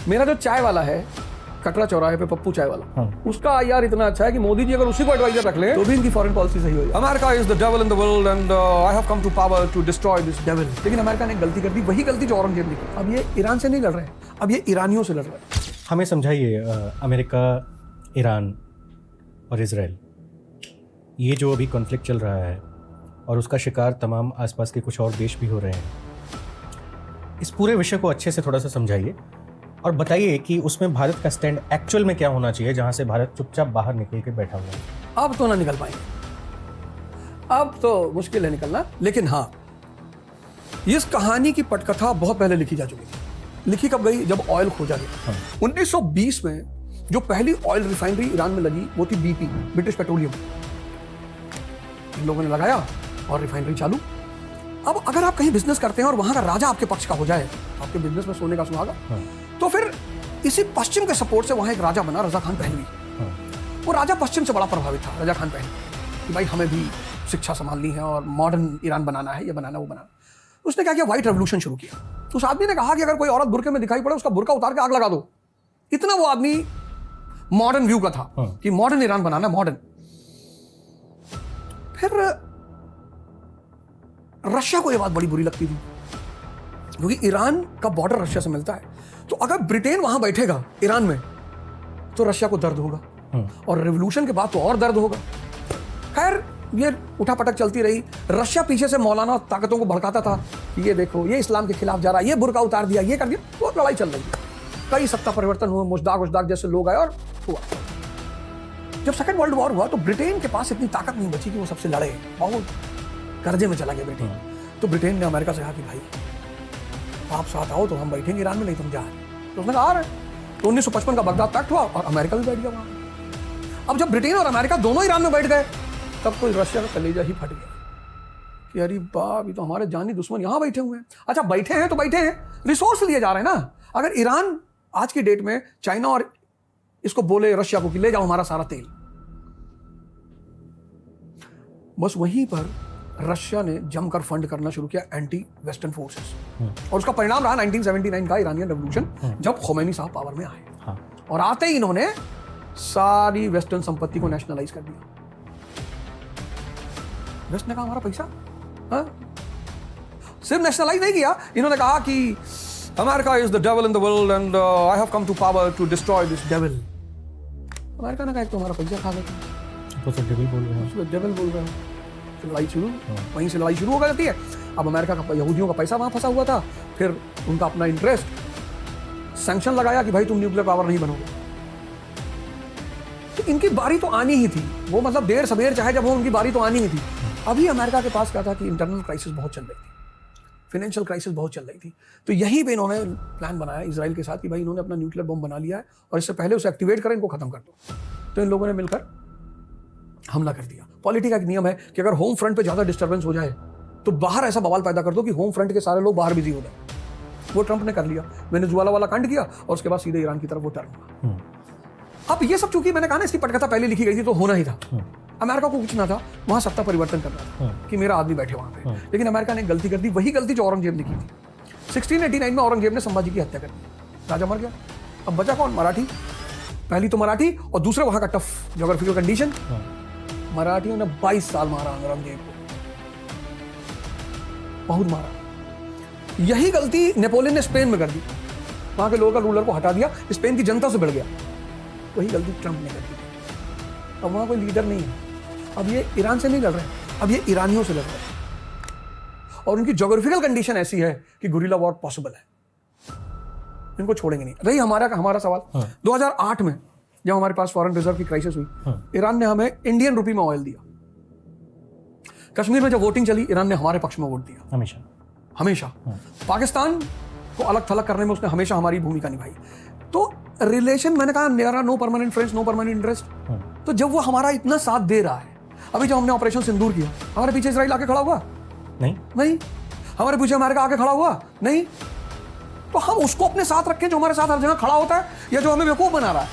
मेरा जो चाय वाला है कटरा चौराहे पे पप्पू चाय वाला, उसका आईआर इतना अच्छा है कि मोदी जी अगर उसी को एडवाइजर रख ले तो भी इनकी फॉरेन पॉलिसी सही होगी। America is the devil in the world and I have come to power to destroy this devil. लेकिन अमेरिका ने गलती कर दी, वही गलती जो औरंगजेब ने की। अब ये ईरान से नहीं लड़ रहे हैं, अब ये ईरानियों से लड़ रहे हैं। हमें समझाइए, अमेरिका, ईरान और इजराइल, ये जो अभी कॉन्फ्लिक्ट चल रहा है और उसका शिकार तमाम आसपास के कुछ और देश भी हो रहे हैं, इस पूरे विषय को अच्छे से थोड़ा सा समझाइए और बताइए कि उसमें भारत का स्टैंड एक्चुअल में क्या होना चाहिए, जहां से भारत चुपचाप बाहर निकल के बैठा हुआ है। अब तो ना निकल पाएंगे, अब तो मुश्किल है निकलना। लेकिन हाँ, इस कहानी की पटकथा बहुत पहले लिखी जा चुकी थी। लिखी कब गई? जब ऑयल खोजा गया। 1920 में जो पहली ऑयल रिफाइनरी ईरान में लगी वो थी BP, ब्रिटिश पेट्रोलियम। इन लोगों ने लगाया और रिफाइनरी चालू। अब अगर आप कहीं बिजनेस करते हैं और वहां का राजा आपके पक्ष का हो जाए, आपके बिजनेस में सोने का सुहागा, तो फिर इसी पश्चिम के सपोर्ट से वहां एक राजा बना, रजा खान पहलवी। वो राजा पश्चिम से बड़ा प्रभावित था, रजा खान पहलवी, कि भाई हमें भी शिक्षा संभालनी है और मॉडर्न ईरान बनाना है, ये बनाना वो बनाना। उसने क्या किया? व्हाइट रेवोल्यूशन शुरू किया। उस आदमी ने कहा कि अगर कोई औरत बुरके में दिखाई पड़े उसका बुरका उतार के आग लगा दो। इतना वो आदमी मॉडर्न व्यू का था कि मॉडर्न ईरान बनाना, मॉडर्न। फिर रशिया को यह बात बड़ी बुरी लगती थी क्योंकि ईरान का बॉर्डर रशिया से मिलता है। तो अगर ब्रिटेन वहां बैठेगा ईरान में तो रशिया को दर्द होगा और रेवोल्यूशन के बाद तो और दर्द होगा। खैर, ये उठापटक चलती रही। रशिया पीछे से मौलाना ताकतों को भड़काता था कि ये देखो, ये इस्लाम के खिलाफ जा रहा है, ये बुर्का उतार दिया, ये कर दिया। तो लड़ाई चल रही है। कई सत्ता परिवर्तन हुए, मुश्ताक जैसे लोग आए और हुआ। जब सेकंड वर्ल्ड वॉर हुआ तो ब्रिटेन के पास इतनी ताकत नहीं बची कि वो सबसे लड़े। बहुत कर्जे में चला गया ब्रिटेन। तो ब्रिटेन ने अमेरिका से कहा कि भाई आप साथ आओ तो हम बैठेंगे ईरान में, नहीं तुम जा रहे। तो उसने कहा आ रहे। तो 1955 का बगदाद पैक्ट हुआ और अमेरिका भी बैठ गया वहां। अब जब ब्रिटेन और अमेरिका दोनों ईरान में बैठ गए तब तो रशिया का कलेजा ही फट गया कि अरे बाप, ये तो हमारे जानी दुश्मन यहां बैठे हुए हैं। अच्छा, बैठे हैं तो बैठे हैं, रिसोर्स लिए जा रहे हैं ना। अगर ईरान आज की डेट में चाइना और इसको बोले रशिया को कि ले जाओ हमारा सारा तेल, बस वहीं पर रशिया ने जमकर फंड करना शुरू किया एंटी वेस्टर्न फोर्सेस। और उसका परिणाम रहा 1979 का ईरानियन रेवोल्यूशन, जब खोमेनी साहब पावर में आए। और आते ही इन्होंने सारी वेस्टर्न संपत्ति को नेशनलाइज कर दिया। वेस्ट ने कहा हमारा पैसा, सिर्फ नेशनलाइज नहीं किया, इन्होंने कहा कि America is the devil in the world and I have come to power to destroy this devil. America ने कहा एक तो हमारा पैसा खा गया, तो डेविल बोल रहे हैं, डेविल बोल रहे हैं। लड़ाई शुरू, वहीं से लड़ाई शुरू हो जाती है। अब अमेरिका का, यहूदियों का पैसा वहां फंसा हुआ था। फिर उनका अपना इंटरेस्ट, सैंक्शन लगाया कि भाई तुम न्यूक्लियर पावर नहीं बनोगे। तो इनकी बारी तो आनी ही थी। वो मतलब देर सबेर चाहे जब हो, उनकी बारी तो आनी ही थी। अभी अमेरिका के पास क्या था कि इंटरनल क्राइसिस बहुत चल रही थी, फाइनेंशियल क्राइसिस बहुत चल रही थी। तो यहीं पे इन्होंने प्लान बनाया इजराइल के साथ कि भाई इन्होंने अपना न्यूक्लियर बम बना लिया है और इससे पहले उसे एक्टिवेट करें, इनको खत्म कर दो। तो इन लोगों ने मिलकर हमला कर दिया। पॉलिटी का एक नियम है कि अगर होम फ्रंट पे ज्यादा डिस्टर्बेंस हो जाए तो बाहर ऐसा बवाल पैदा कर दो कि होम फ्रंट के सारे लोग बाहर बिजी हो जाए। वो ट्रंप ने कर लिया, वेनेजुएला वाला कांड किया और उसके बाद सीधे ईरान की तरफ वो टर्न हुआ। अब ये सब चूंकि मैंने कहा ना इसकी पटकथा पहले लिखी गई थी तो होना ही था। अमेरिका को कुछ ना था, वहां सत्ता परिवर्तन करना था कि मेरा आदमी बैठे वहां पे। लेकिन अमेरिका ने गलती कर दी, वही गलती जो औरंगजेब ने की थी। 1689 में औरंगजेब ने संभाजी की हत्या कर दी, राजा मर गया। अब बचा कौन? मराठी। पहली तो मराठी और दूसरे वहां का टफ ज्योग्राफिकल कंडीशन। मराठियों ने 22 साल मारा औरंगजेब को, बहुत मारा। यही गलती नेपोलियन ने स्पेन में कर दी, वहां के लोकल रूलर को हटा दिया, स्पेन की जनता से भिड़ गया। वही गलती ट्रंप ने कर दी। अब वहां कोई लीडर नहीं है। अब ये ईरान से नहीं लड़ रहे हैं, अब ये ईरानियों से लड़ रहे हैं। और उनकी ज्योग्राफिकल कंडीशन ऐसी है कि गुरिल्ला वॉर पॉसिबल है, इनको छोड़ेंगे नहीं। रही हमारा सवाल, 2008 में जब हमारे पास फॉरेन रिजर्व की क्राइसिस हुई, ईरान ने हमें इंडियन रुपी में ऑयल दिया। कश्मीर में जब वोटिंग चली, ईरान ने हमारे पक्ष में वोट दिया, हमेशा। पाकिस्तान को अलग थलग करने में उसने हमेशा हमारी भूमिका निभाई। तो रिलेशन, मैंने कहा मेरा no permanent friends, no permanent interest. तो जब वो हमारा इतना साथ दे रहा है, अभी जब हमने ऑपरेशन सिंदूर किया, हमारे पीछे इजराइल आके खड़ा हुआ? नहीं। हमारे पीछे अमेरिका आके खड़ा हुआ? नहीं। तो हम उसको अपने साथ रखें जो हमारे साथ हर जगह खड़ा होता है, या जो हमें बेवकूफ बना रहा है?